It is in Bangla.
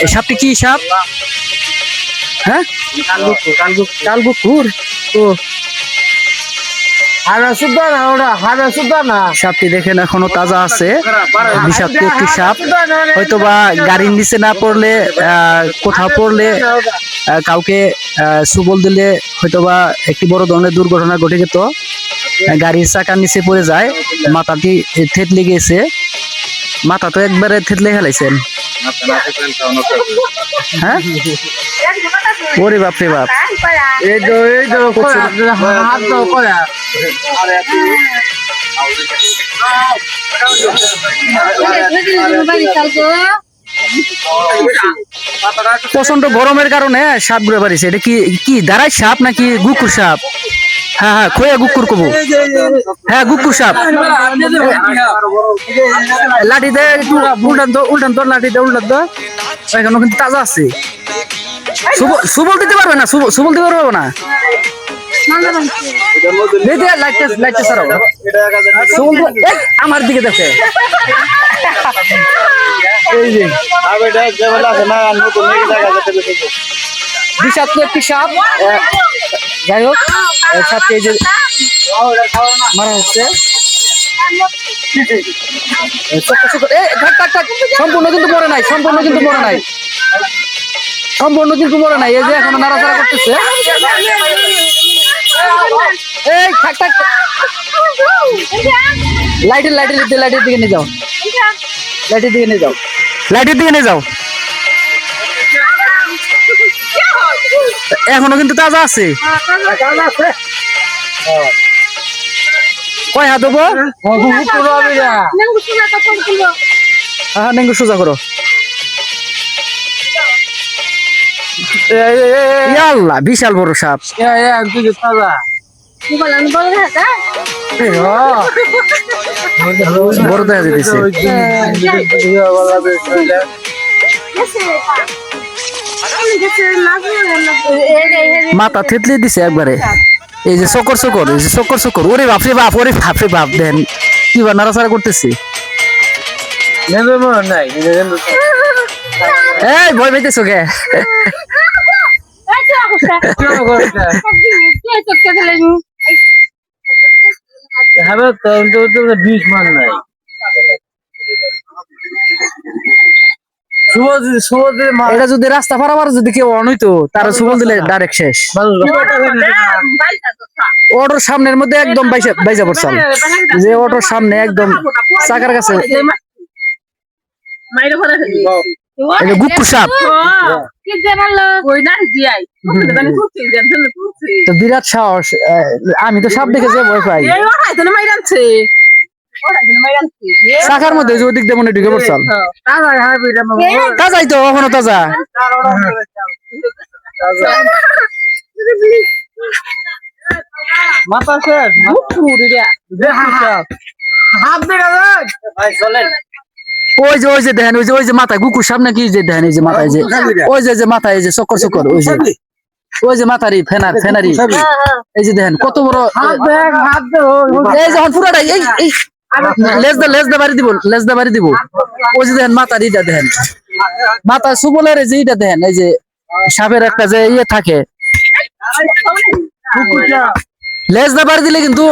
এই সাপটি কি সাপ? হ্যাঁ, কালবুকুর। তো সাপটি দেখেন এখনো তাজা আছে, বিষাক্ত একটি সাপ। হয়তোবা গাড়ির নিচে না পড়লে, কোথাও পড়লে, কাউকে সুবল দিলে হয়তোবা একটি বড় ধরনের দুর্ঘটনা ঘটে যেত। গাড়ির চাকার নিচে পড়ে যায়, মাথাটি থেতলে গেছে। মাথা তো একবারে থেতলে ফেলাইছেন। হ্যাঁ, ওরে বাপ রে বাপ। প্রচন্ড গরমের কারণে সাপ ঘুরে পারিছে। এটা কি কি দাঁড়ায় সাপ নাকি গুকুর সাপ? হ্যাঁ হ্যাঁ, খোয়া গুকুর কবু। হ্যাঁ, গুকুর সাপ। লাঠি দে একটু উল্টান তো, উল্টান তো, লাঠি দে উল্টান তো। এখনো কিন্তু তাজা আছে। সুবল দিতে পারবে না, সুবল দিতে পারবে না। আমার দিকে দেখে বিষাক্ত একটি সাপ। যাই হোক, সাপকে এই যে মারা হচ্ছে। সম্পূর্ণ কিন্তু মরে নাই, সম্পূর্ণ কিন্তু মরে নাই, সম্পূর্ণ কিন্তু মরে নাই। এই যে এখনো নাড়াচাড়া করতেছে। এই থাক থাক, লাইটের লাইটের লাইটের দিকে নিয়ে যাও, লাইটের দিকে নিয়ে যাও, লাইটের দিকে নিয়ে যাও। এখনো কিন্তু তাজা আছে। কয় হাত দেবো? হ্যাঁ, নেঙ্গু সোজা করো। আল্লাহ, বিশাল বড় সাপ। বড় দেখা যেতেছে। মাথা থেতলে দিছে একবারে। এই যে চকর চকর, এই যে চকর চকর। ওরে বাপরে বাপ, ওরে বাপরে বাপ। দেন কি বা নাড়াচাড়া করতেছে। এই ভয় পাইতেছো কে? এটা যদি রাস্তা পারাবার যদি কেউ অনইতো, তারা সুবল দিলে ডাইরেক্ট শেষ। অটোর সামনের মধ্যে একদম বাইজা পড়ছাল, যে অটোর সামনে একদম চাকার কাছে। গুকুর সাপ বিরাট সাহস। আমি তো সাপ দেখে যে ভয় পাই। চাকার মধ্যে যে ওদিক দিয়ে মনে ঢুকে পড়ছাল। তাজাই তো, কখনো তাজা। ওই যে ওই যে দেখেন, ওই যে মাথায় গুকুর সাপ নাকি যে দেখেন, এই যে মাথায় যে ওই যে মাথায় এই যে চক্কর চক্কর, ওই যে মাথারি ফেনারি। এই যে দেখেন কত বড়। এই যখন পুরাটাই এই লেজ দা বাড়ি দিব, লেজ দা বাড়ি দিব। ওই যে দেখেন মাথার ইটা দেখেন, মাথা সুবলের যে ইটা দেখেন, এই যে সাপের একটা যে ইয়ে থাকে, লেজ দা বাড়ি দিলে কিন্তু